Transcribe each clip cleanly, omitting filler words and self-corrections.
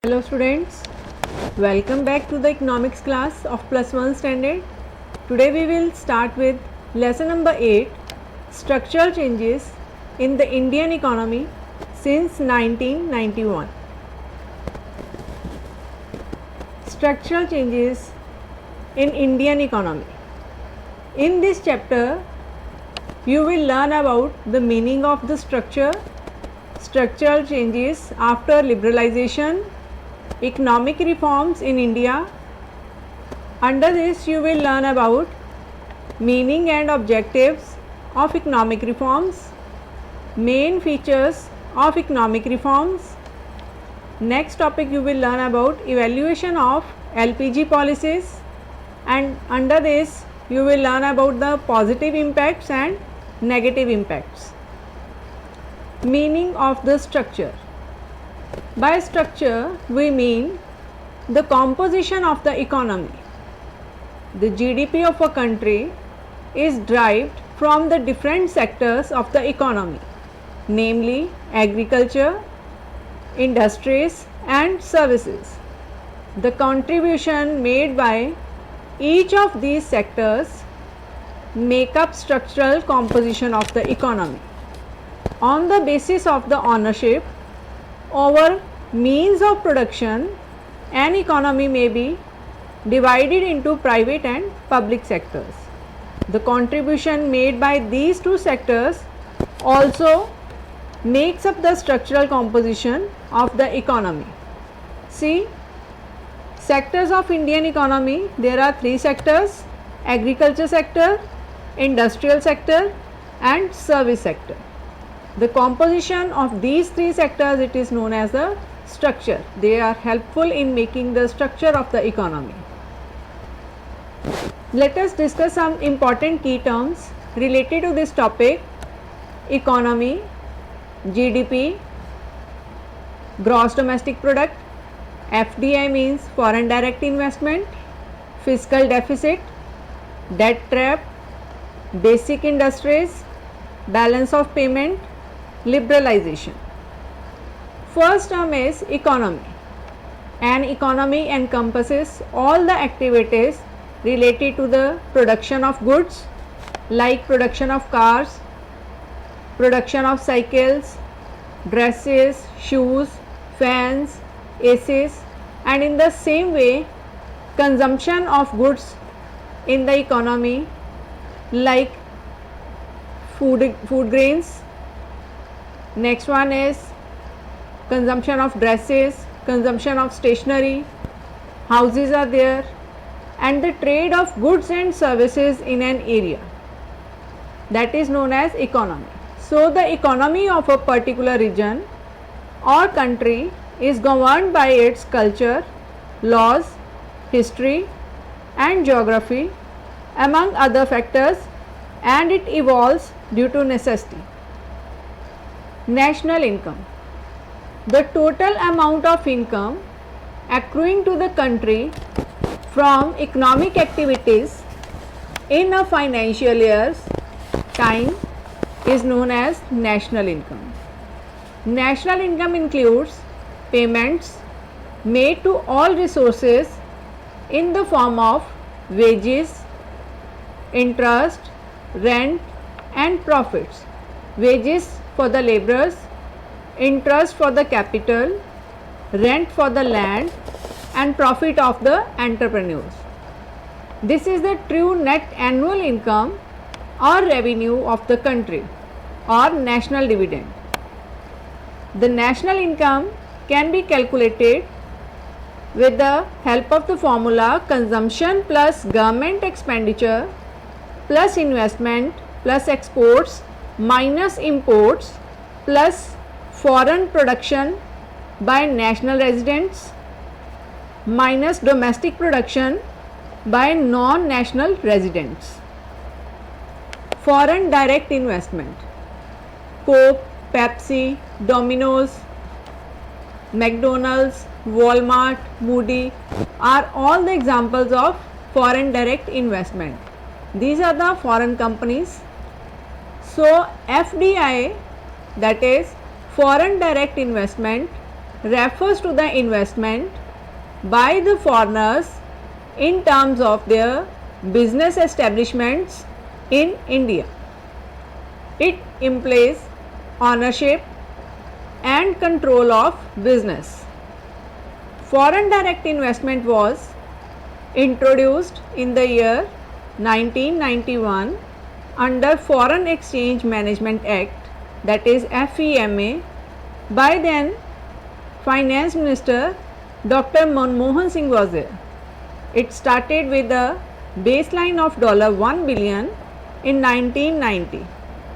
Hello students, welcome back to the economics class of +1 standard. Today we will start with lesson number 8, structural changes in the Indian economy since 1991. Structural changes in Indian economy. In this chapter you will learn about the meaning of the structural changes after liberalization, economic reforms in India. Under this you will learn about meaning and objectives of economic reforms, main features of economic reforms. Next topic you will learn about evaluation of LPG policies, and under this you will learn about the positive impacts and negative impacts. Meaning of the structure. By structure we mean the composition of the economy. The GDP of a country is derived from the different sectors of the economy, namely agriculture, industries and services. The contribution made by each of these sectors make up structural composition of the economy. On the basis of the ownership over means of production, an economy may be divided into private and public sectors. The contribution made by these two sectors also makes up the structural composition of the economy. See, sectors of Indian economy, there are three sectors: agriculture sector, industrial sector and service sector. The composition of these three sectors, it is known as the structure. They are helpful in making the structure of the economy. Let us discuss some important key terms related to this topic: economy, GDP, gross domestic product, FDI means foreign direct investment, fiscal deficit, debt trap, basic industries, balance of payment, liberalization. First term is economy. An economy encompasses all the activities related to the production of goods like production of cars, production of cycles, dresses, shoes, fans, ACs, and in the same way consumption of goods in the economy like food grains. Next one is consumption of dresses, consumption of stationery, houses are there, and the trade of goods and services in an area, that is known as economy. So the economy of a particular region or country is governed by its culture, laws, history and geography among other factors, and it evolves due to necessity. National income. The total amount of income accruing to the country from economic activities in a financial year's time is known as national income. National income includes payments made to all resources in the form of wages, interest, rent and profits. Wages for the laborers, interest for the capital, rent for the land and profit of the entrepreneurs. This is the true net annual income or revenue of the country or national dividend. The national income can be calculated with the help of the formula consumption plus government expenditure plus investment plus exports minus imports plus foreign production by national residents minus domestic production by non-national residents. Foreign direct investment. Coke, Pepsi, Domino's, McDonald's, Walmart, Moody are all the examples of foreign direct investment. These are the foreign companies. So FDI, that is foreign direct investment, refers to the investment by the foreigners in terms of their business establishments in India. It implies ownership and control of business. Foreign direct investment was introduced in the year 1991 under Foreign Exchange Management Act, that is FEMA, by then Finance Minister Dr. Manmohan Singh was there. It started with a baseline of $1 billion in 1990.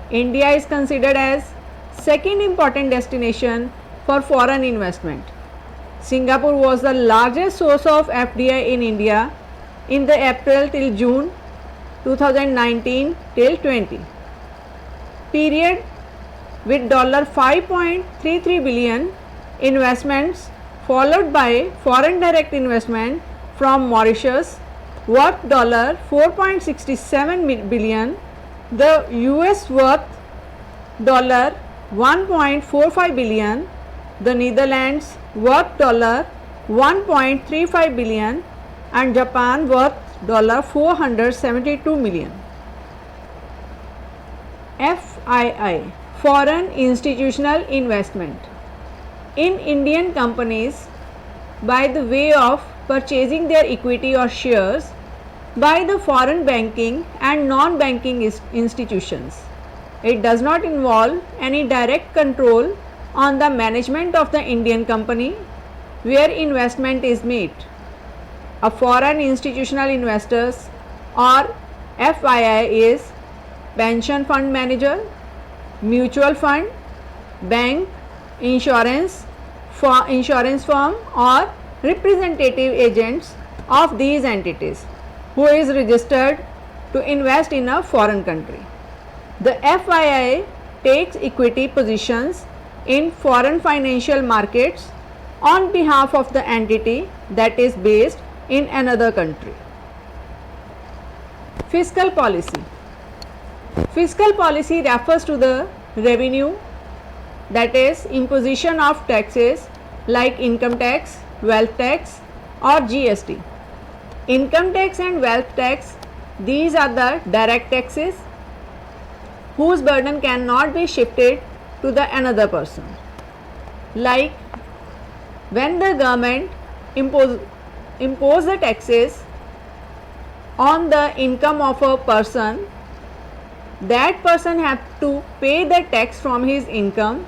India is considered as second important destination for foreign investment. Singapore was the largest source of FDI in India in the April till June 2019 till 20 period, with $5.33 billion investments, followed by foreign direct investment from Mauritius worth $4.67 billion, the US worth $1.45 billion, the Netherlands worth $1.35 billion, and Japan worth $472 million. FII, Foreign Institutional Investment, in Indian companies by the way of purchasing their equity or shares by the foreign banking and non-banking institutions. It does not involve any direct control on the management of the Indian company where investment is made. A foreign institutional investors or FII is pension fund manager, mutual fund, bank, insurance firm or representative agents of these entities who is registered to invest in a foreign country. The FII takes equity positions in foreign financial markets on behalf of the entity that is based in another country. Fiscal policy. Fiscal policy refers to the revenue, that is imposition of taxes like income tax, wealth tax or GST. Income tax and wealth tax, these are the direct taxes whose burden cannot be shifted to the another person. Like when the government impose the taxes on the income of a person, that person have to pay the tax from his income,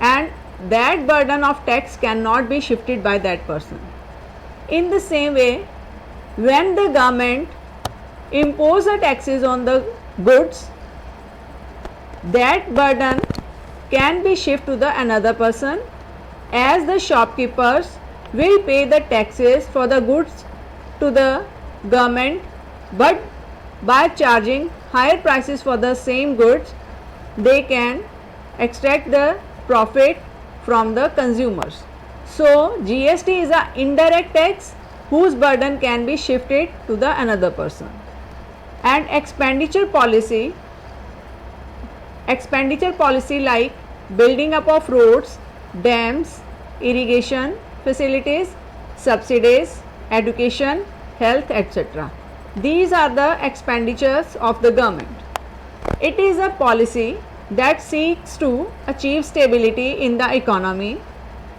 and that burden of tax cannot be shifted by that person. In the same way, when the government impose the taxes on the goods, that burden can be shifted to the another person, as the shopkeepers will pay the taxes for the goods to the government, but by charging higher prices for the same goods, they can extract the profit from the consumers. So GST is an indirect tax whose burden can be shifted to the another person. And expenditure policy like building up of roads, dams, irrigation facilities, subsidies, education, health, etc. These are the expenditures of the government. It is a policy that seeks to achieve stability in the economy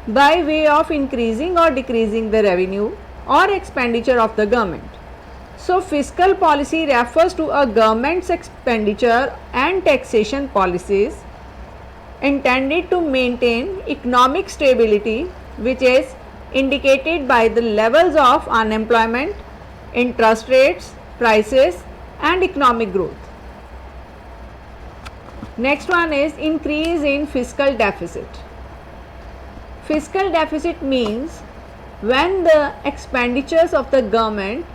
by way of increasing or decreasing the revenue or expenditure of the government. So fiscal policy refers to a government's expenditure and taxation policies intended to maintain economic stability, which is indicated by the levels of unemployment, interest rates, prices and economic growth. Next one is increase in fiscal deficit. Fiscal deficit means when the expenditures of the government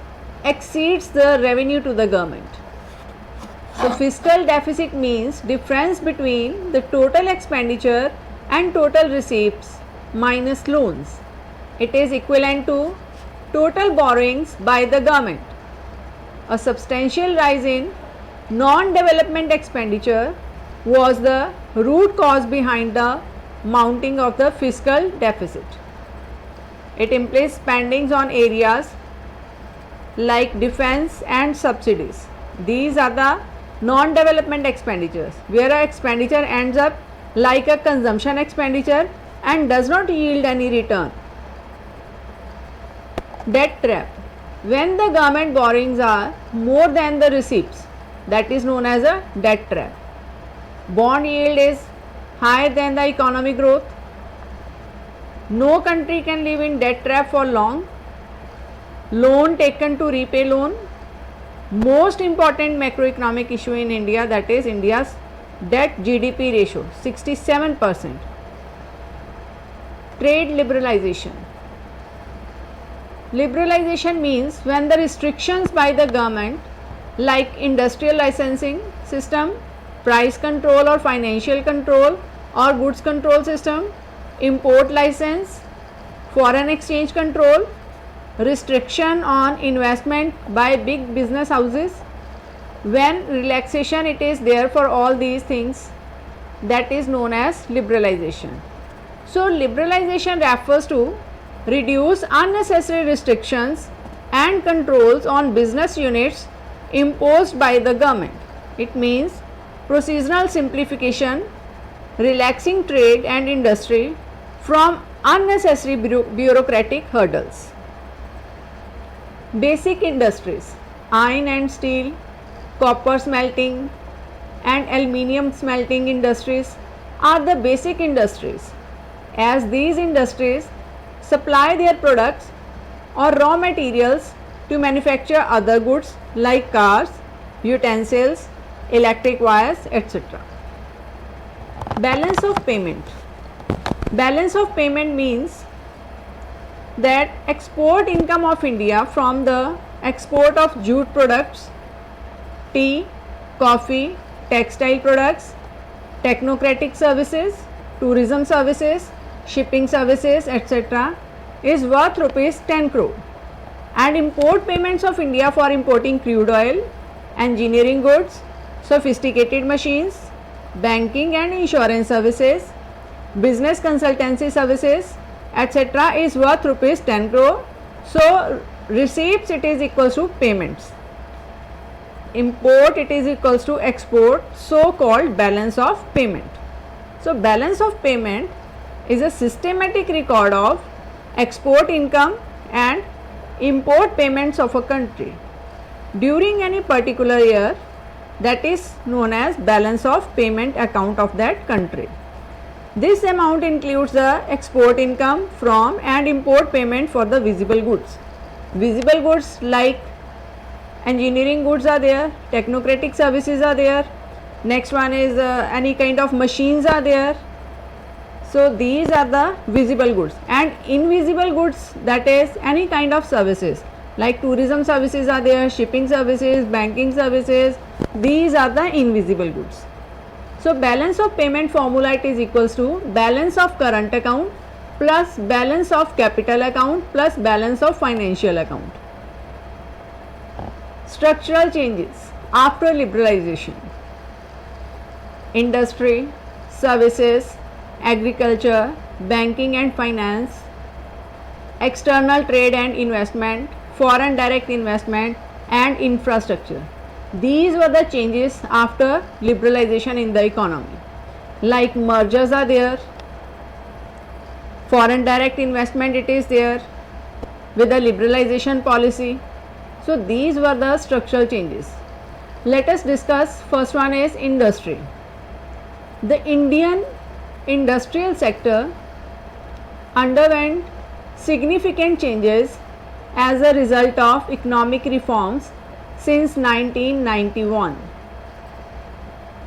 exceeds the revenue to the government. So fiscal deficit means difference between the total expenditure and total receipts minus loans. It is equivalent to total borrowings by the government. A substantial rise in non-development expenditure was the root cause behind the mounting of the fiscal deficit. It implies spendings on areas like defense and subsidies. These are the non-development expenditures, where a expenditure ends up like a consumption expenditure and does not yield any return. Debt trap. When the government borrowings are more than the receipts, that is known as a debt trap. Bond yield is higher than the economic growth. No country can live in debt trap for long. Loan taken to repay loan. Most important macroeconomic issue in India, that is India's debt GDP ratio 67%. Trade liberalization. Liberalization means when the restrictions by the government like industrial licensing system, price control or financial control or goods control system, import license, foreign exchange control, restriction on investment by big business houses, when relaxation it is there for all these things, that is known as liberalization. So liberalization refers to reduce unnecessary restrictions and controls on business units imposed by the government. It means procedural simplification, relaxing trade and industry from unnecessary bureaucratic hurdles. Basic industries: iron and steel, copper smelting and aluminium smelting industries are the basic industries, as these industries supply their products or raw materials to manufacture other goods like cars, utensils, electric wires, etc. Balance of payment. Balance of payment means that export income of India from the export of jute products, tea, coffee, textile products, technocratic services, tourism services, shipping services, etc. is worth rupees 10 crore, and import payments of India for importing crude oil, engineering goods, sophisticated machines, banking and insurance services, business consultancy services, etc. is worth rupees 10 crore. So receipts it is equals to payments, import it is equals to export, so called balance of payment. So balance of payment is a systematic record of export income and import payments of a country during any particular year, that is known as balance of payment account of that country. This amount includes the export income from and import payment for the visible goods. Visible goods like engineering goods are there, technocratic services are there, next one is any kind of machines are there. So these are the visible goods, and invisible goods, that is any kind of services like tourism services are there, shipping services, banking services, these are the invisible goods. So balance of payment formula it is equals to balance of current account plus balance of capital account plus balance of financial account. Structural changes after liberalization. Industry, services, agriculture, banking and finance, external trade and investment, foreign direct investment and infrastructure. These were the changes after liberalization in the economy. Like mergers are there, foreign direct investment it is there with the liberalization policy. So these were the structural changes. Let us discuss. First one is industry. The Indian industrial sector underwent significant changes as a result of economic reforms since 1991.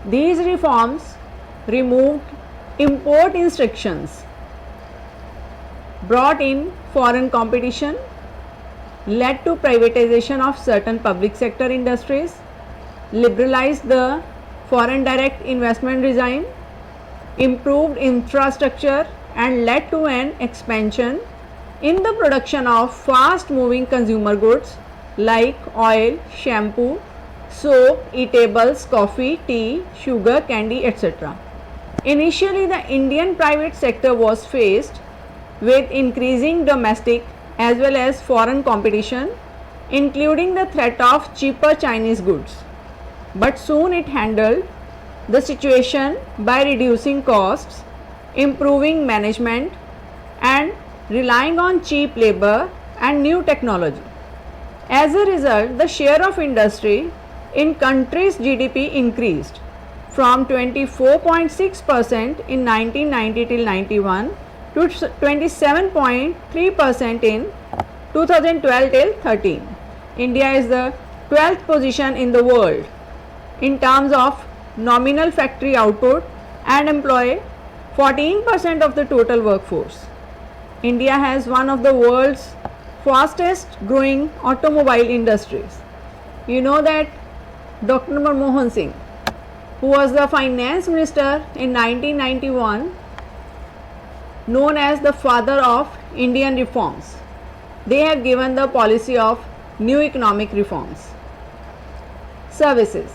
These reforms removed import restrictions, brought in foreign competition, led to privatization of certain public sector industries, liberalized the foreign direct investment regime, improved infrastructure and led to an expansion in the production of fast moving consumer goods like oil, shampoo, soap, eatables, coffee, tea, sugar, candy, etc. Initially, the Indian private sector was faced with increasing domestic as well as foreign competition, including the threat of cheaper Chinese goods. But soon it handled the situation by reducing costs, improving management, and relying on cheap labor and new technology. As a result, the share of industry in country's GDP increased from 24.6% in 1990 till 91 to 27.3% in 2012 till 13. India is the 12th position in the world in terms of nominal factory output and employ 14% of the total workforce. India has one of the world's fastest growing automobile industries. You know that Dr. Manmohan Singh, who was the finance minister in 1991, known as the father of Indian reforms, they have given the policy of new economic reforms. Services.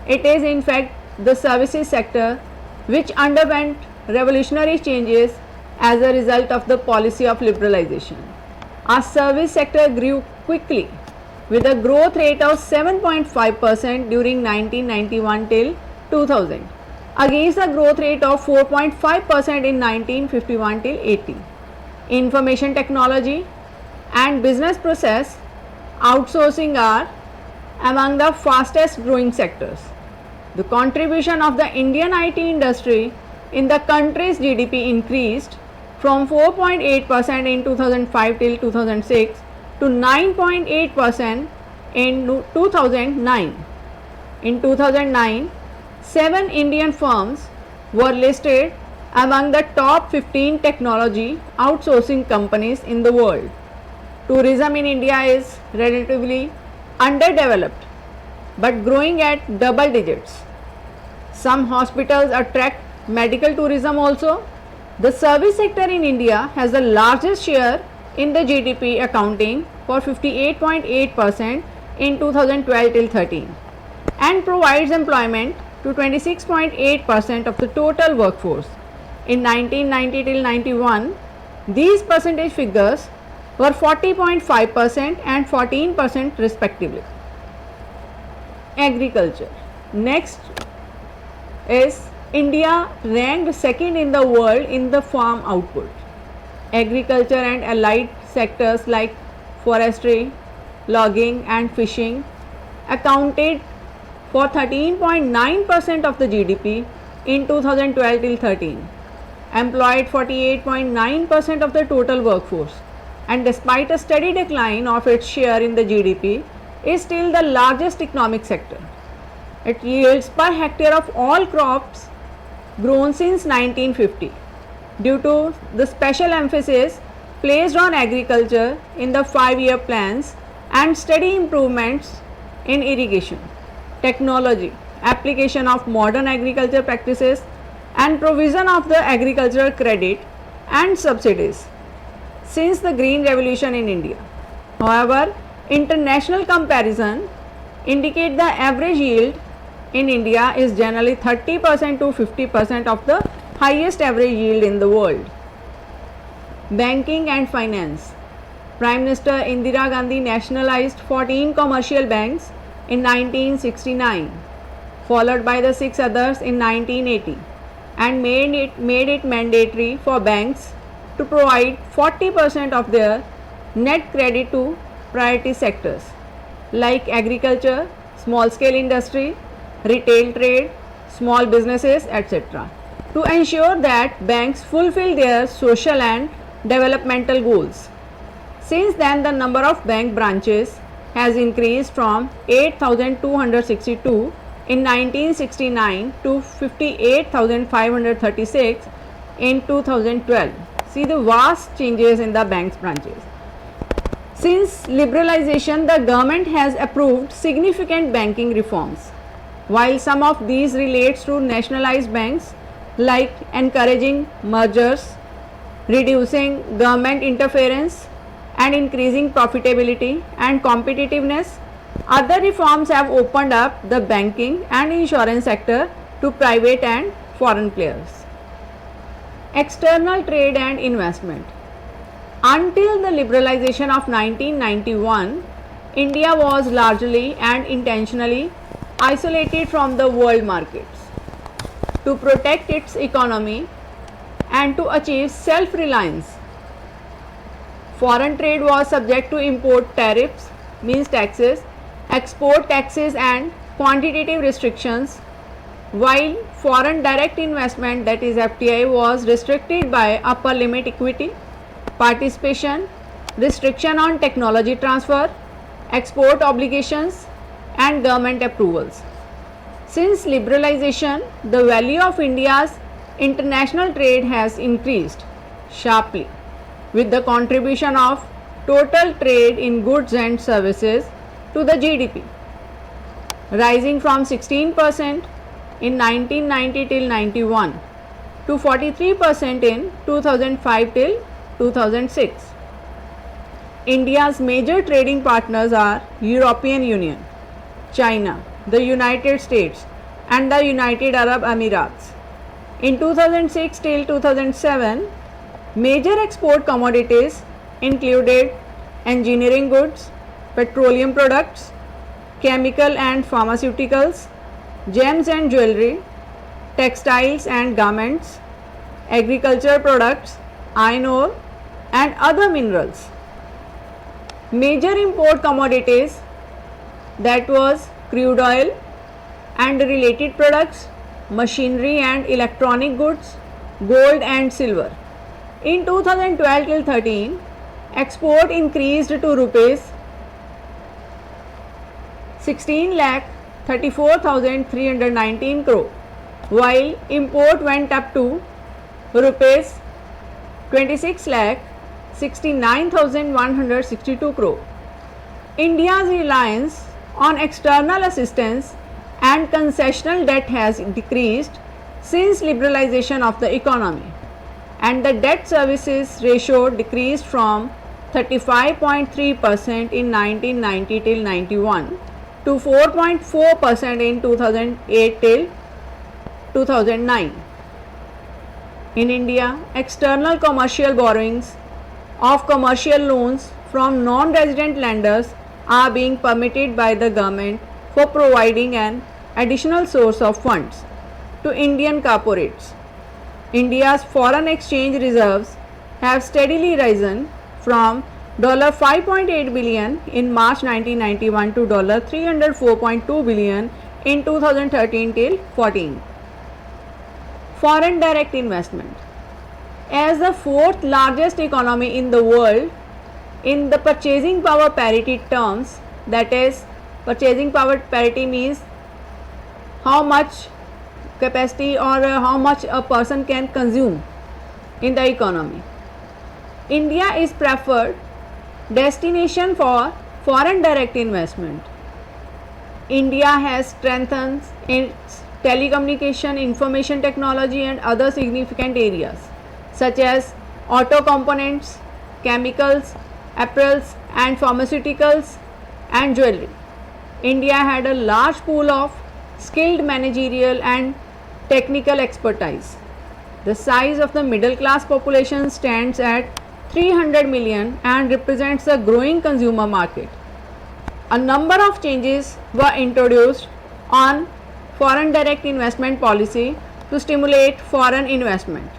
It is in fact the services sector which underwent revolutionary changes as a result of the policy of liberalization. Our service sector grew quickly with a growth rate of 7.5% during 1991 till 2000 against a growth rate of 4.5% in 1951 till 80. Information technology and business process outsourcing are among the fastest growing sectors. The contribution of the Indian IT industry in the country's GDP increased from 4.8% in 2005 till 2006 to 9.8% in 2009. In 2009, 7 Indian firms were listed among the top 15 technology outsourcing companies in the world. Tourism in India is relatively underdeveloped but growing at double digits. Some hospitals attract medical tourism also. The service sector in India has the largest share in the GDP, accounting for 58.8% in 2012 till 13 and provides employment to 26.8% of the total workforce. In 1990 till 91, these percentage figures were 40.5% and 14% respectively. Agriculture. Next is India ranked second in the world in the farm output. Agriculture and allied sectors like forestry, logging and fishing accounted for 13.9% of the GDP in 2012 till 13, employed 48.9% of the total workforce, and despite a steady decline of its share in the GDP, is still the largest economic sector. It yields per hectare of all crops grown since 1950 due to the special emphasis placed on agriculture in the 5-year plans and steady improvements in irrigation, technology, application of modern agriculture practices and provision of the agricultural credit and subsidies since the Green Revolution in India. However, international comparison indicate the average yield in India is generally 30% to 50% of the highest average yield in the world. Banking and finance. Prime Minister Indira Gandhi nationalized 14 commercial banks in 1969, followed by the 6 others in 1980, and made it mandatory for banks to provide 40% of their net credit to priority sectors like agriculture, small scale industry, retail trade, small businesses, etc., to ensure that banks fulfill their social and developmental goals. Since then, the number of bank branches has increased from 8,262 in 1969 to 58,536 in 2012. See the vast changes in the bank's branches. Since liberalization, the government has approved significant banking reforms. While some of these relates to nationalized banks, like encouraging mergers, reducing government interference and increasing profitability and competitiveness, other reforms have opened up the banking and insurance sector to private and foreign players. External trade and investment. Until the liberalization of 1991, India was largely and intentionally isolated from the world markets. To protect its economy and to achieve self-reliance, foreign trade was subject to import tariffs, means taxes, export taxes and quantitative restrictions, while foreign direct investment, that is FDI, was restricted by upper limit equity, participation, restriction on technology transfer, export obligations and government approvals. Since liberalization, the value of India's international trade has increased sharply, with the contribution of total trade in goods and services to the GDP rising from 16% in 1990 till 91 to 43% in 2005 till 2006. India's major trading partners are European Union, China, the United States and the United Arab Emirates. In 2006 till 2007, major export commodities included engineering goods, petroleum products, chemical and pharmaceuticals, gems and jewelry, textiles and garments, agriculture products, iron ore and other minerals. Major import commodities, that was crude oil and related products, machinery and electronic goods, gold and silver. In 2012 till 13, export increased to rupees 16,34,319 crore, while import went up to rupees 26,69,162 crore. India's reliance on external assistance and concessional debt has decreased since liberalization of the economy, and the debt services ratio decreased from 35.3% in 1990 till 91 to 4.4% in 2008 till 2009. In India, external commercial borrowings of commercial loans from non-resident lenders are being permitted by the government for providing an additional source of funds to Indian corporates. India's foreign exchange reserves have steadily risen from $5.8 billion in March 1991 to $304.2 billion in 2013 till 14. Foreign direct investment. As the fourth largest economy in the world, in the purchasing power parity terms, that is, purchasing power parity means how much capacity or how much a person can consume in the economy. India is preferred destination for foreign direct investment. India has strengthened its telecommunication, information technology and other significant areas such as auto components, chemicals, apparels and pharmaceuticals and jewelry. India had a large pool of skilled managerial and technical expertise. The size of the middle class population stands at 300 million and represents a growing consumer market. A number of changes were introduced on foreign direct investment policy to stimulate foreign investment.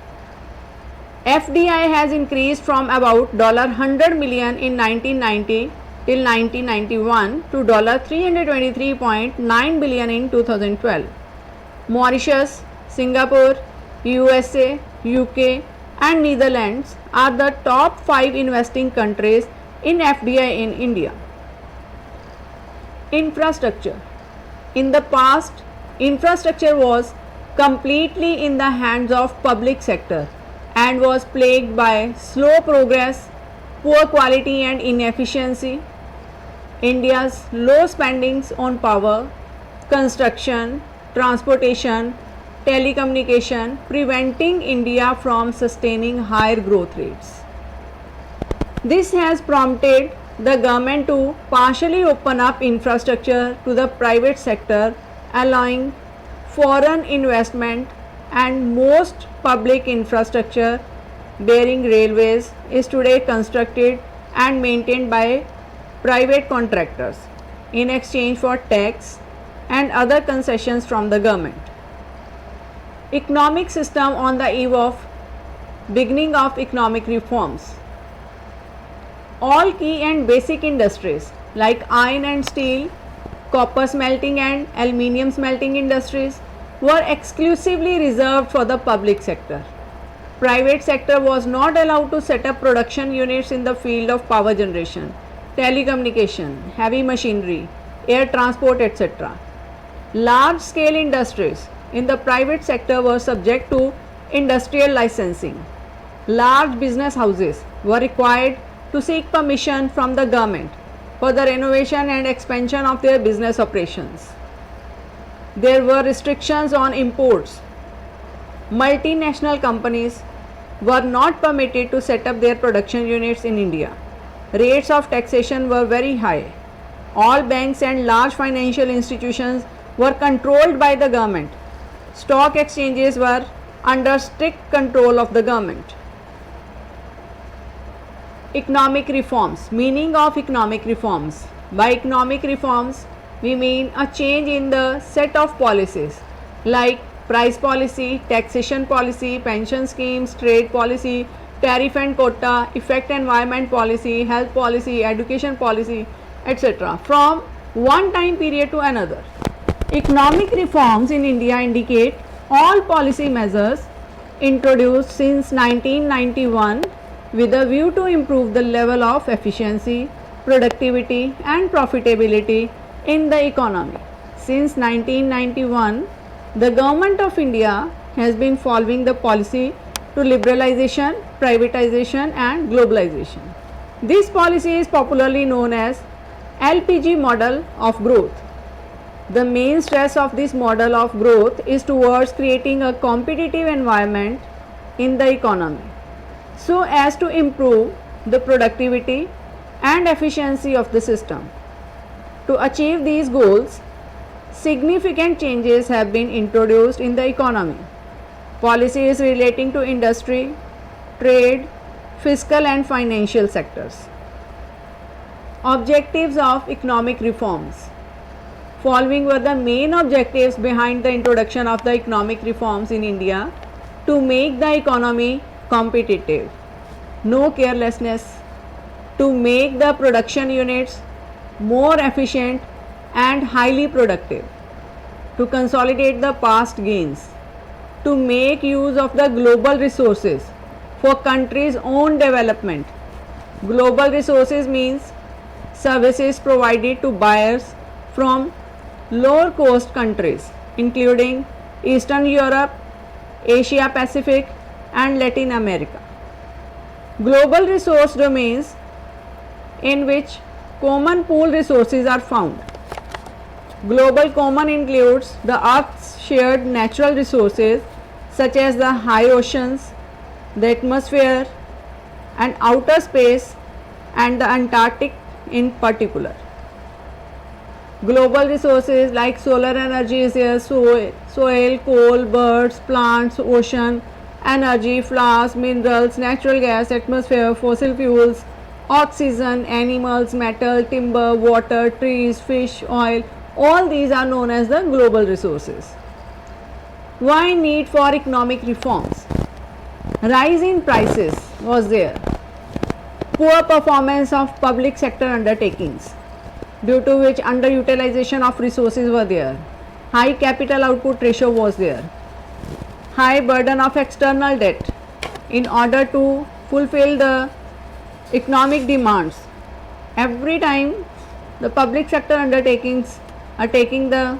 FDI has increased from about $100 million in 1990 till 1991 to $323.9 billion in 2012. Mauritius, Singapore, USA, UK and Netherlands are the top 5 investing countries in FDI in India. Infrastructure. In the past, infrastructure was completely in the hands of public sector and was plagued by slow progress, poor quality and inefficiency. India's low spendings on power, construction, transportation, telecommunication, preventing India from sustaining higher growth rates. This has prompted the government to partially open up infrastructure to the private sector, allowing foreign investment and most public infrastructure bearing railways is today constructed and maintained by private contractors in exchange for tax and other concessions from the government. Economic system on the eve of beginning of economic reforms. All key and basic industries like iron and steel, copper smelting and aluminium smelting industries were exclusively reserved for the public sector. Private sector was not allowed to set up production units in the field of power generation, telecommunication, heavy machinery, air transport, etc. Large scale industries in the private sector were subject to industrial licensing. Large business houses were required to seek permission from the government for the renovation and expansion of their business operations. There were restrictions on imports. Multinational companies were not permitted to set up their production units in India. Rates of taxation were very high. All banks and large financial institutions were controlled by the government. Stock exchanges were under strict control of the government. Economic reforms. Meaning of economic reforms. By economic reforms, we mean a change in the set of policies like price policy, taxation policy, pension schemes, trade policy, tariff and quota, effect environment policy, health policy, education policy, etc. from one time period to another. Economic reforms in India indicate all policy measures introduced since 1991 with a view to improve the level of efficiency, productivity and profitability in the economy. Since 1991, the Government of India has been following the policy to liberalization, privatization and globalization. This policy is popularly known as LPG model of growth. The main stress of this model of growth is towards creating a competitive environment in the economy so as to improve the productivity and efficiency of the system. To achieve these goals, significant changes have been introduced in the economy. Policies relating to industry, trade, fiscal and financial sectors. Objectives of economic reforms. Following were the main objectives behind the introduction of the economic reforms in India to make the economy competitive. No carelessness. To make the production units more efficient and highly productive. To consolidate the past gains. To make use of the global resources for countries' own development. Global resources means services provided to buyers from lower cost countries including Eastern Europe, Asia Pacific and Latin America. Global resource domains in which common pool resources are found. Global common includes the Earth's shared natural resources such as the high oceans, the atmosphere and outer space and the Antarctic in particular. Global resources like solar energy is here, soil, coal, birds, plants, ocean, energy, flowers, minerals, natural gas, atmosphere, fossil fuels, oxygen, animals, metal, timber, water, trees, fish, oil, all these are known as the global resources. Why need for economic reforms? Rise in prices was there. Poor performance of public sector undertakings, due to which underutilization of resources were there. High capital output ratio was there. High burden of external debt in order to fulfill the economic demands. Every time the public sector undertakings are taking the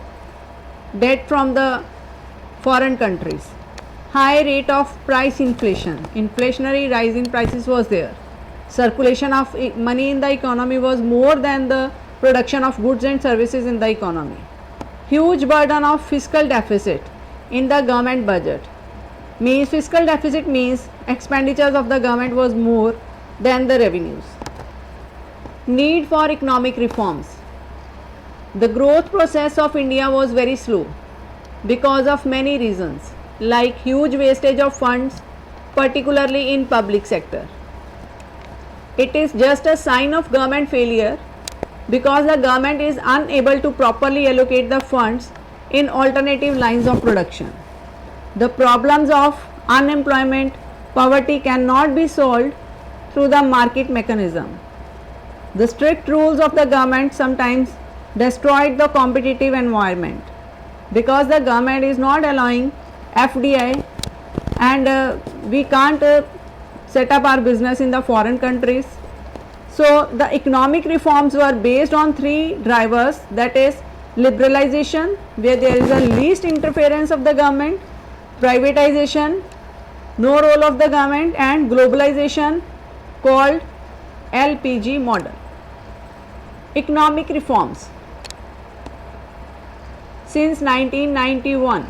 debt from the foreign countries. High rate of price inflation, inflationary rise in prices was there. Circulation of money in the economy was more than the production of goods and services in the economy. Huge burden of fiscal deficit in the government budget. Means fiscal deficit means expenditures of the government was more than the revenues. Need for economic reforms. The growth process of India was very slow because of many reasons. like huge wastage of funds, particularly in public sector. It is just a sign of government failure because the government is unable to properly allocate the funds in alternative lines of production. The problems of unemployment, poverty cannot be solved through the market mechanism. The strict rules of the government sometimes destroyed the competitive environment because the government is not allowing FDI and we can't set up our business in the foreign countries. So, the economic reforms were based on three drivers, that is liberalization where there is a least interference of the government, privatization, no role of the government, and globalization called LPG model. Economic reforms. Since 1991,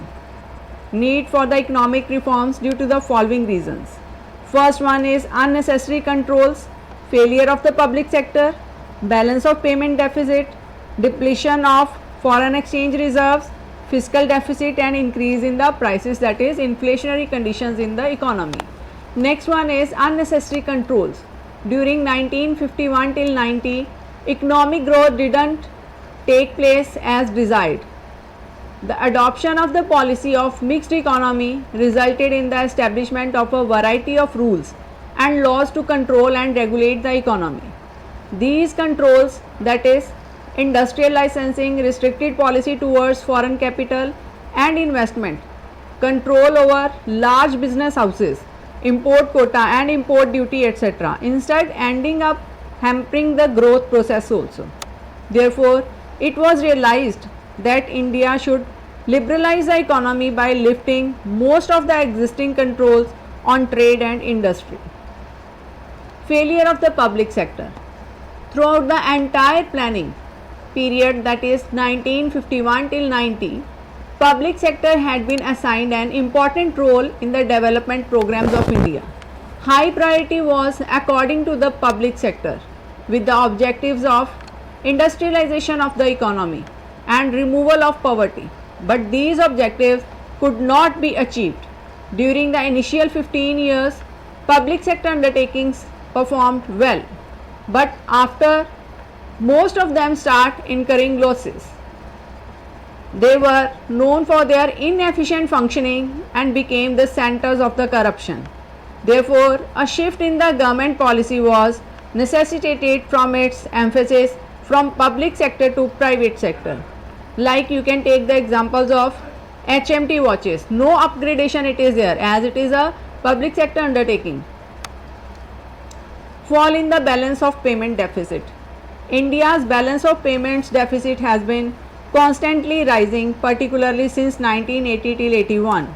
need for the economic reforms due to the following reasons. First one is unnecessary controls, failure of the public sector, balance of payment deficit, depletion of foreign exchange reserves, fiscal deficit and increase in the prices, that is inflationary conditions in the economy. Next one is unnecessary controls. During 1951 till 90, economic growth didn't take place as desired. The adoption of the policy of mixed economy resulted in the establishment of a variety of rules and laws to control and regulate the economy. These controls, that is industrial licensing, restricted policy towards foreign capital and investment, control over large business houses, import quota and import duty, etc., instead ending up hampering the growth process also. Therefore, it was realized that India should liberalize the economy by lifting most of the existing controls on trade and industry. Failure of the public sector. Throughout the entire planning period, that is 1951 till 90, public sector had been assigned an important role in the development programs of India. High priority was according to the public sector with the objectives of industrialization of the economy and removal of poverty, but these objectives could not be achieved. During the initial 15 years, public sector undertakings performed well, but after most of them start incurring losses. They were known for their inefficient functioning and became the centers of the corruption. Therefore, a shift in the government policy was necessitated from its emphasis from public sector to private sector. Like you can take the examples of HMT watches, no upgradation it is there as it is a public sector undertaking. Fall in the balance of payment deficit. India's balance of payments deficit has been constantly rising, particularly since 1980 till 81.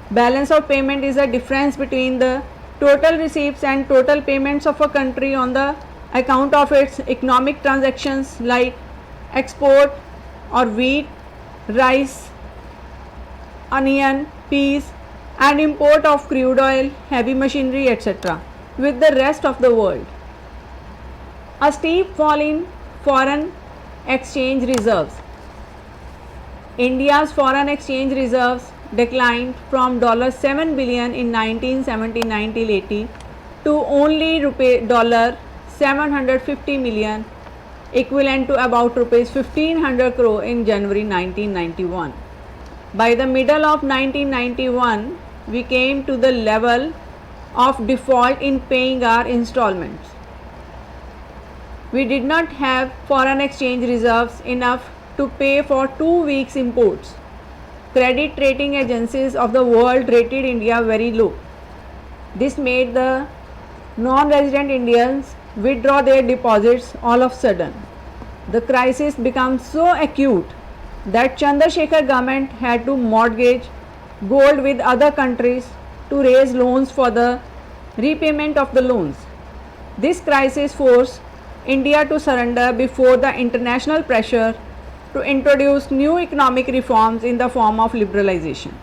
Balance of payment is a difference between the total receipts and total payments of a country on the account of its economic transactions like export or wheat, rice, onion, peas and import of crude oil, heavy machinery, etc. with the rest of the world. A steep fall in foreign exchange reserves. India's foreign exchange reserves declined from $7 billion in 1979 till 80 to only $750 million, equivalent to about rupees 1500 crore in January 1991. By the middle of 1991, we came to the level of default in paying our installments. We did not have foreign exchange reserves enough to pay for 2 weeks imports. Credit rating agencies of the world rated India very low. This made the non-resident Indians withdraw their deposits all of a sudden. The crisis became so acute that Chandrasekhar government had to mortgage gold with other countries to raise loans for the repayment of the loans. This crisis forced India to surrender before the international pressure to introduce new economic reforms in the form of liberalization.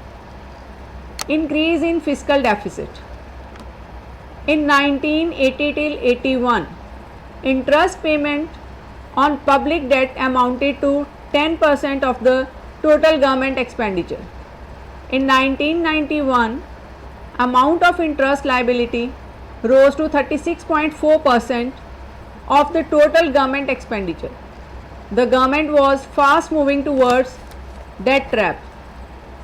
Increase in fiscal deficit. In 1980 till 81, interest payment on public debt amounted to 10% of the total government expenditure. In 1991, amount of interest liability rose to 36.4% of the total government expenditure. The government was fast moving towards debt trap.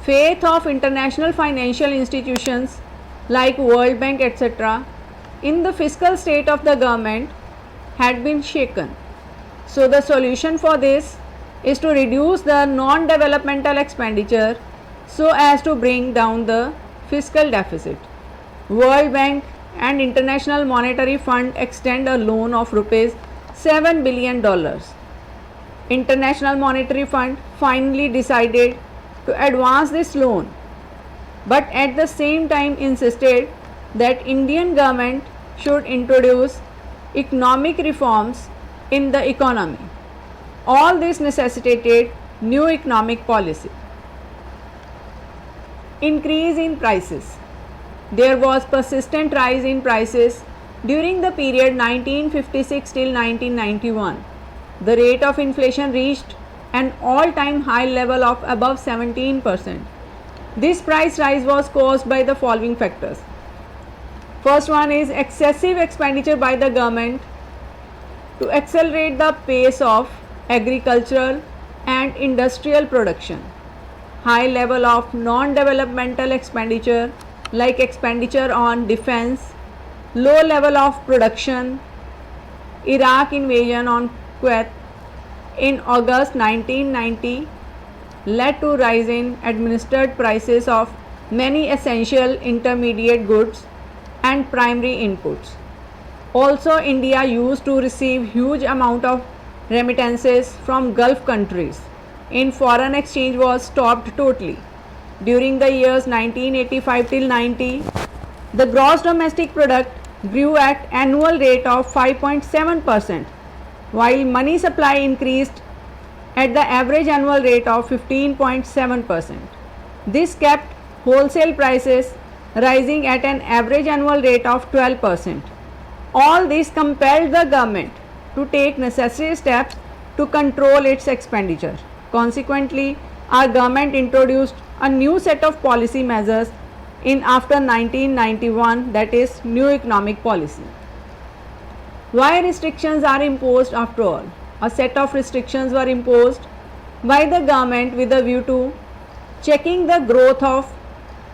Faith of international financial institutions like World Bank etc. in the fiscal state of the government had been shaken. So the solution for this is to reduce the non-developmental expenditure so as to bring down the fiscal deficit. World Bank and International Monetary Fund extend a loan of rupees $7 billion. International Monetary Fund finally decided to advance this loan, but at the same time insisted that Indian government should introduce economic reforms in the economy. All this necessitated new economic policy. Increase in prices. There was persistent rise in prices during the period 1956 till 1991. The rate of inflation reached an all-time high level of above 17%. This price rise was caused by the following factors. First one is excessive expenditure by the government to accelerate the pace of agricultural and industrial production. High level of non-developmental expenditure like expenditure on defense, low level of production. Iraq invasion on Kuwait in August 1990 led to rise in administered prices of many essential intermediate goods and primary inputs. Also, India used to receive huge amount of remittances from Gulf countries. In foreign exchange was stopped totally. During the years 1985 till 90, the gross domestic product grew at annual rate of 5.7%, while money supply increased at the average annual rate of 15.7%. This kept wholesale prices rising at an average annual rate of 12%. All this compelled the government to take necessary steps to control its expenditure. Consequently, our government introduced a new set of policy measures in after 1991, that is new economic policy. Why restrictions are imposed after all? A set of restrictions were imposed by the government with a view to checking the growth of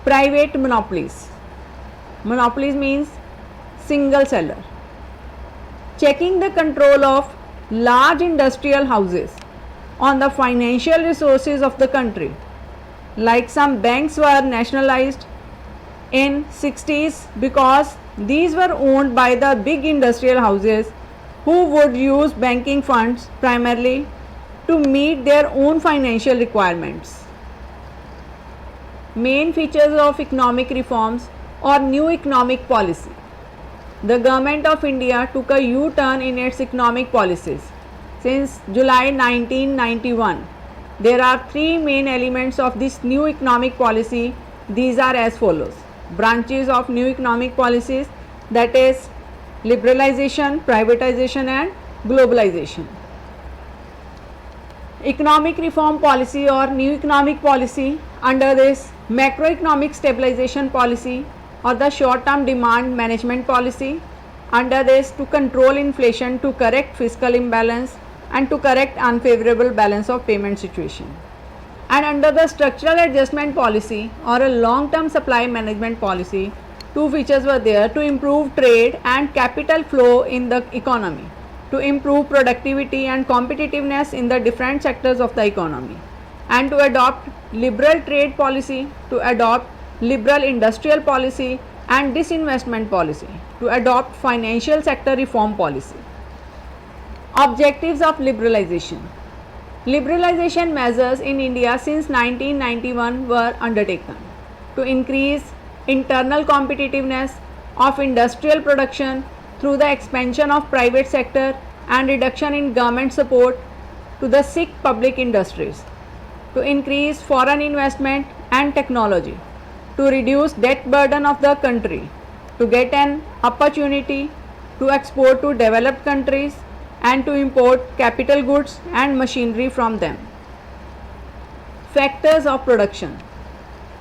private monopolies. Monopolies means single seller. Checking the control of large industrial houses on the financial resources of the country. Like some banks were nationalized in 60s because these were owned by the big industrial houses who would use banking funds primarily to meet their own financial requirements. Main features of economic reforms or new economic policy. The government of India took a U-turn in its economic policies. Since July 1991, there are three main elements of this new economic policy. These are as follows. Branches of new economic policies, that is liberalization, privatization and globalization. Economic reform policy or new economic policy under this macroeconomic stabilization policy or the short-term demand management policy. Under this, to control inflation, to correct fiscal imbalance and to correct unfavorable balance of payment situation. And under the structural adjustment policy or a long-term supply management policy, two features were there: to improve trade and capital flow in the economy, to improve productivity and competitiveness in the different sectors of the economy, and to adopt liberal trade policy, to adopt liberal industrial policy and disinvestment policy, to adopt financial sector reform policy. Objectives of liberalization. Liberalization measures in India since 1991 were undertaken to increase internal competitiveness of industrial production through the expansion of private sector and reduction in government support to the sick public industries, to increase foreign investment and technology, to reduce debt burden of the country, to get an opportunity to export to developed countries and to import capital goods and machinery from them. Factors of production.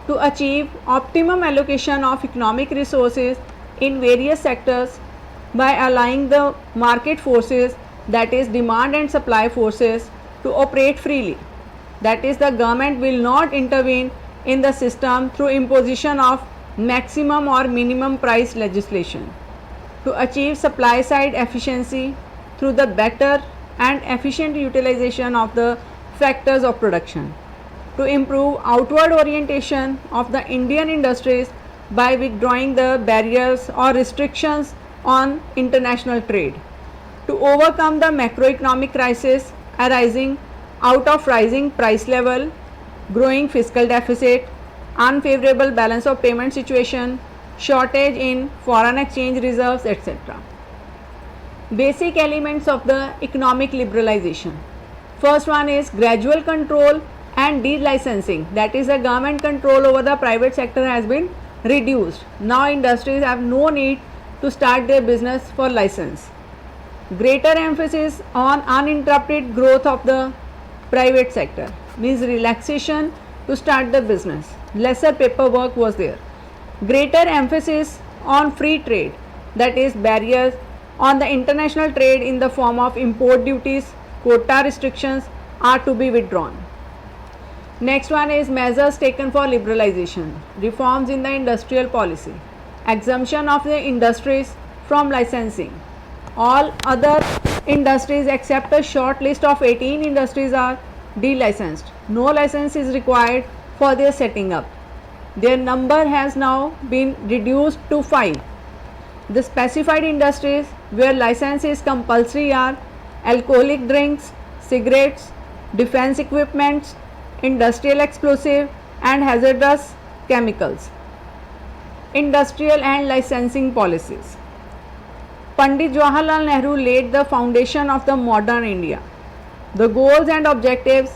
to achieve optimum allocation of economic resources in various sectors by allowing the market forces, that is demand and supply forces, to operate freely. That is, the government will not intervene in the system through imposition of maximum or minimum price legislation. To achieve supply side efficiency through the better and efficient utilization of the factors of production. To improve outward orientation of the Indian industries by withdrawing the barriers or restrictions on international trade. To overcome the macroeconomic crisis arising out of rising price level, growing fiscal deficit, unfavorable balance of payment situation, shortage in foreign exchange reserves, etc. Basic elements of the economic liberalization. First one is gradual control and delicensing, that is, the government control over the private sector has been reduced. Now industries have no need to start their business for license. Greater emphasis on uninterrupted growth of the private sector, means relaxation to start the business. Lesser paperwork was there. Greater emphasis on free trade, that is barriers on the international trade in the form of import duties, quota restrictions are to be withdrawn. Next one is measures taken for liberalization. Reforms in the industrial policy. Exemption of the industries from licensing. All other industries except a short list of 18 industries are delicensed. No license is required for their setting up. Their number has now been reduced to 5. The specified industries where license is compulsory are alcoholic drinks, cigarettes, defense equipments, industrial explosive and hazardous chemicals. Industrial and licensing policies. Pandit Jawaharlal Nehru laid the foundation of the modern India. The goals and objectives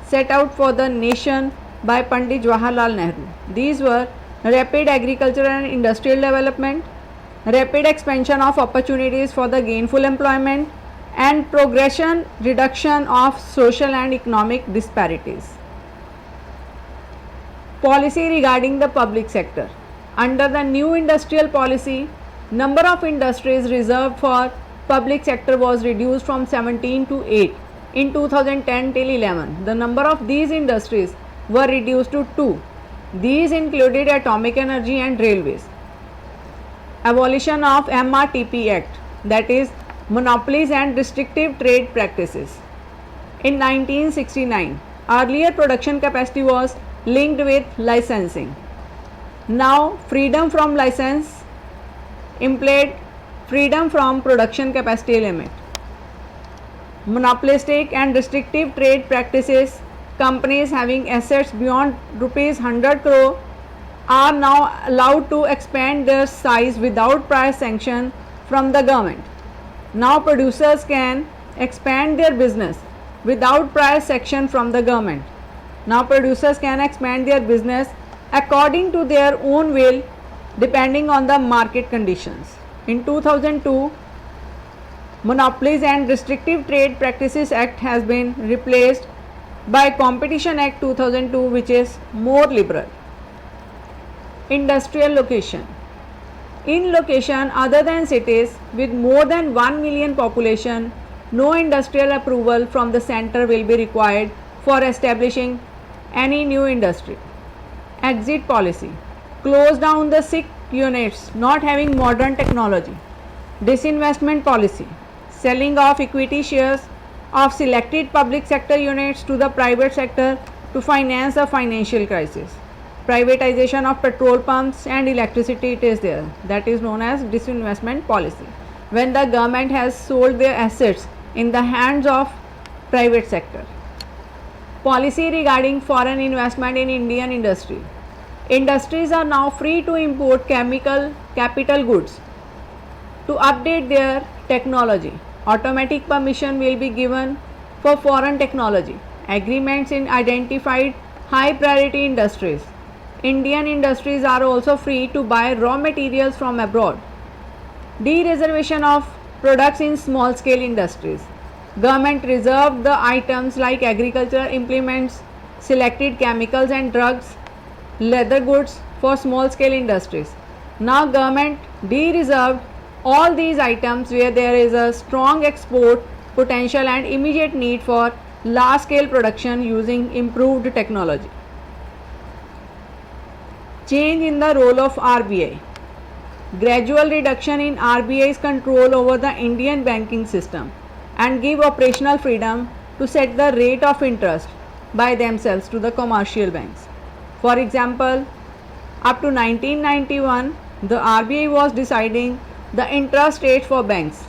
set out for the nation by Pandit Jawaharlal Nehru. These were rapid agricultural and industrial development, rapid expansion of opportunities for the gainful employment, and progression reduction of social and economic disparities. Policy regarding the public sector. Under the new industrial policy, number of industries reserved for public sector was reduced from 17 to 8 in 2010 till 11. The number of these industries were reduced to 2. These included atomic energy and railways. Abolition of MRTP Act, that is monopolies and restrictive trade practices. In 1969, earlier production capacity was linked with licensing. Now freedom from license implied freedom from production capacity limit. Monopolistic and restrictive trade practices. Companies having assets beyond rupees 100 crore are now allowed to expand their size without prior sanction from the government. Now producers can expand their business without prior sanction from the government. Now producers can expand their business according to their own will depending on the market conditions. In 2002, Monopolies and Restrictive Trade Practices Act has been replaced by Competition Act 2002, which is more liberal. Industrial location. In location other than cities with more than 1 million population, no industrial approval from the center will be required for establishing any new industry. Exit policy. Close down the sick units not having modern technology. Disinvestment policy. Selling of equity shares of selected public sector units to the private sector to finance the financial crisis. Privatization of petrol pumps and electricity, it is there, that is known as disinvestment policy, when the government has sold their assets in the hands of private sector. Policy regarding foreign investment in Indian industry. Industries are now free to import capital goods to update their technology. Automatic permission will be given for foreign technology. Agreements in identified high priority industries. Indian industries are also free to buy raw materials from abroad. De-reservation of products in small scale industries. Government reserved the items like agricultural implements, selected chemicals and drugs, leather goods for small scale industries. Now government de-reserved all these items where there is a strong export potential and immediate need for large scale production using improved technology. Change in the role of RBI. Gradual reduction in RBI's control over the Indian banking system and give operational freedom to set the rate of interest by themselves to the commercial banks. For example, up to 1991, the RBI was deciding the interest rate for banks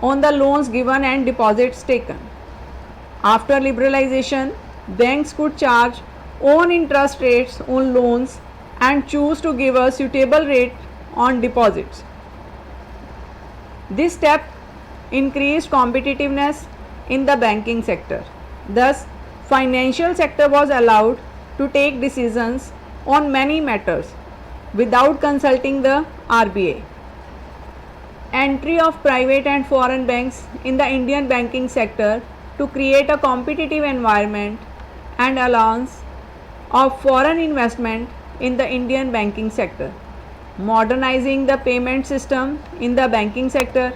on the loans given and deposits taken. After liberalization, banks could charge own interest rates on loans and choose to give a suitable rate on deposits. This step increased competitiveness in the banking sector. Thus, financial sector was allowed to take decisions on many matters without consulting the RBI. Entry of private and foreign banks in the Indian banking sector to create a competitive environment and allowance of foreign investment in the Indian banking sector. Modernizing the payment system in the banking sector,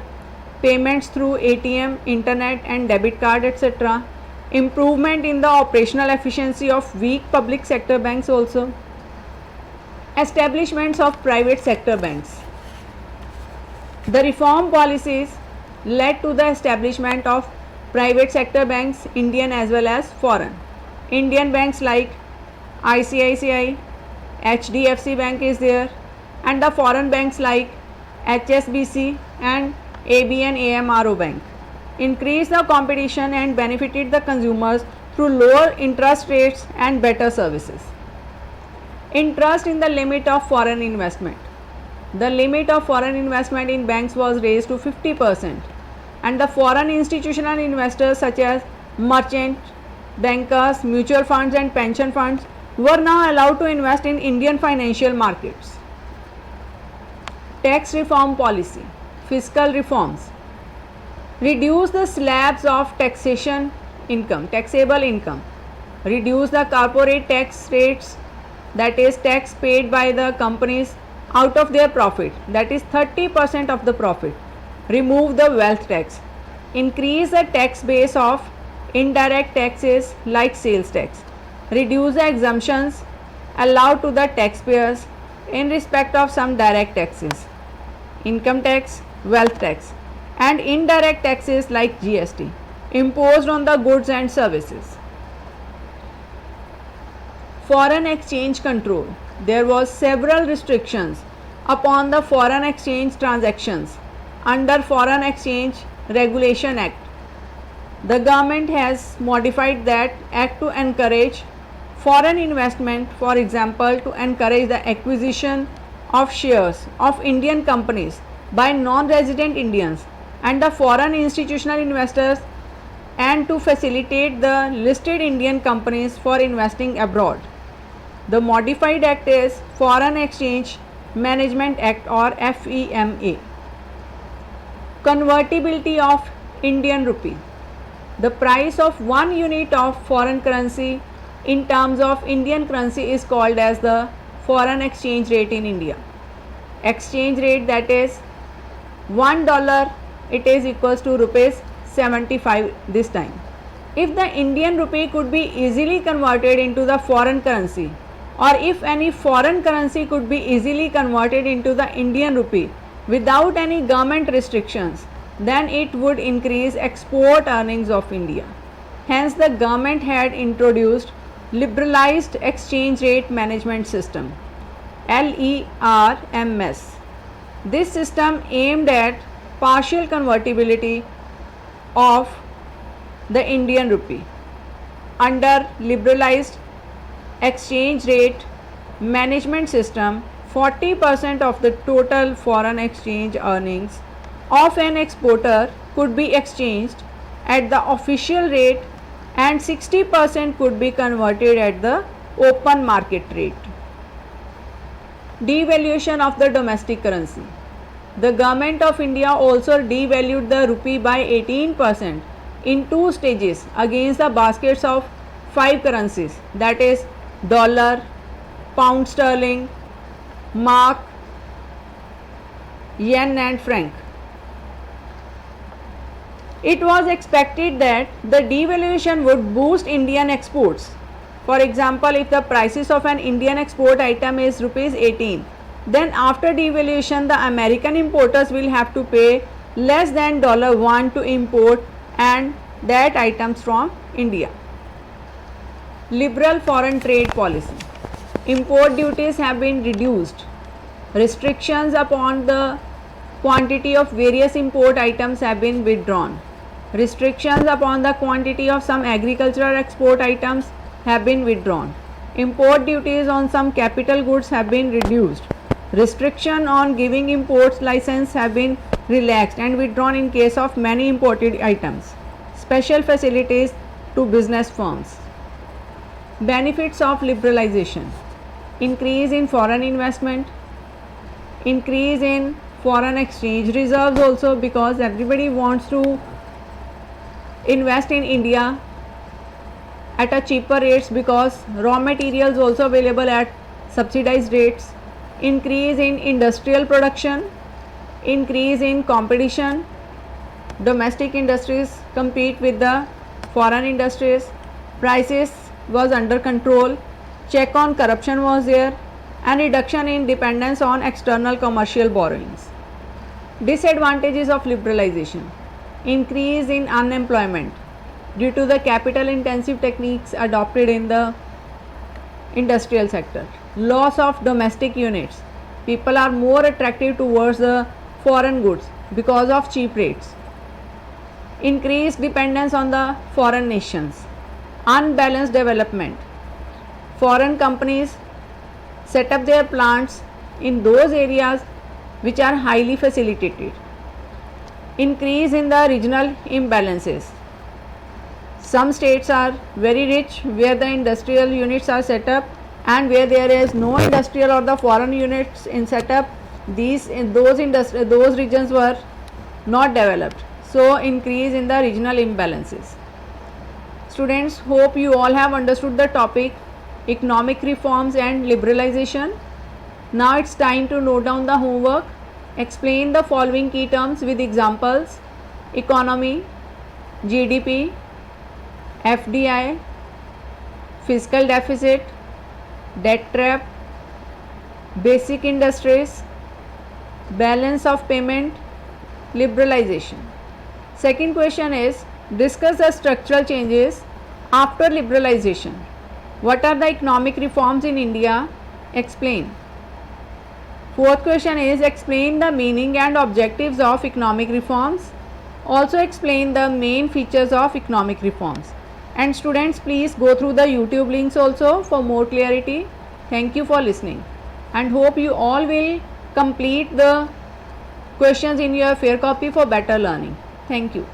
payments through ATM, internet and debit card etc. Improvement in the operational efficiency of weak public sector banks also. Establishments of private sector banks. The reform policies led to the establishment of private sector banks, Indian as well as foreign. Indian banks like ICICI, HDFC Bank is there, and the foreign banks like HSBC and ABN AMRO Bank. Increased the competition and benefited the consumers through lower interest rates and better services. Interest in the limit of foreign investment. The limit of foreign investment in banks was raised to 50%, and the foreign institutional investors such as merchant, bankers, mutual funds and pension funds were now allowed to invest in Indian financial markets. Tax reform policy. Fiscal reforms. Reduce the slabs of taxation income, taxable income. Reduce the corporate tax rates, that is tax paid by the companies out of their profit, that is 30% of the profit. Remove the wealth tax. Increase the tax base of indirect taxes like sales tax. Reduce the exemptions allowed to the taxpayers in respect of some direct taxes, income tax, wealth tax, and indirect taxes like GST imposed on the goods and services. Foreign exchange control. There was several restrictions upon the foreign exchange transactions under Foreign Exchange Regulation Act. The government has modified that act to encourage foreign investment, for example, to encourage the acquisition of shares of Indian companies by non-resident Indians and the foreign institutional investors, and to facilitate the listed Indian companies for investing abroad. The modified act is Foreign Exchange Management Act or FEMA. Convertibility of Indian rupee. The price of 1 unit of foreign currency in terms of Indian currency is called as the foreign exchange rate in India. Exchange rate, that is $1, it is equals to rupees 75 this time. If the Indian rupee could be easily converted into the foreign currency, or if any foreign currency could be easily converted into the Indian rupee without any government restrictions, then it would increase export earnings of India. Hence, the government had introduced Liberalized Exchange Rate Management System, LERMS. This system aimed at partial convertibility of the Indian rupee. Under Liberalized Exchange Rate Management System, 40% of the total foreign exchange earnings of an exporter could be exchanged at the official rate and 60% could be converted at the open market rate. Devaluation of the domestic currency. The government of India also devalued the rupee by 18% in 2 stages against the baskets of 5 currencies, that is dollar, pound sterling, mark, yen and franc. It was expected that the devaluation would boost Indian exports. For example, if the prices of an Indian export item is rupees 18, then after devaluation the American importers will have to pay less than $1 to import and that items from India. Liberal foreign trade policy. Import duties have been reduced. Restrictions upon the quantity of various import items have been withdrawn. Restrictions upon the quantity of some agricultural export items have been withdrawn. Import duties on some capital goods have been reduced. Restriction on giving imports license have been relaxed and withdrawn in case of many imported items. Special facilities to business firms. Benefits of liberalization. Increase in foreign investment. Increase in foreign exchange reserves also, because everybody wants to invest in India at a cheaper rates because raw materials also available at subsidized rates. Increase in industrial production, increase in competition, domestic industries compete with the foreign industries, prices was under control, check on corruption was there, and reduction in dependence on external commercial borrowings. Disadvantages of liberalization. Increase in unemployment due to the capital intensive techniques adopted in the industrial sector. Loss of domestic units. People are more attractive towards the foreign goods because of cheap rates. Increased dependence on the foreign nations. Unbalanced development. Foreign companies set up their plants in those areas which are highly facilitated. Increase in the regional imbalances. Some states are very rich where the industrial units are set up, and where there is no industrial or the foreign units in setup, those regions were not developed. So increase in the regional imbalances. Students, hope you all have understood the topic economic reforms and liberalization. Now it's time to note down the homework. Explain the following key terms with examples: economy, GDP, FDI, fiscal deficit, debt trap, basic industries, balance of payment, liberalization. Second question is, discuss the structural changes after liberalization. What are the economic reforms in India? Explain. Fourth question is, explain the meaning and objectives of economic reforms. Also explain the main features of economic reforms. And students, please go through the YouTube links also for more clarity. Thank you for listening and hope you all will complete the questions in your fair copy for better learning. Thank you.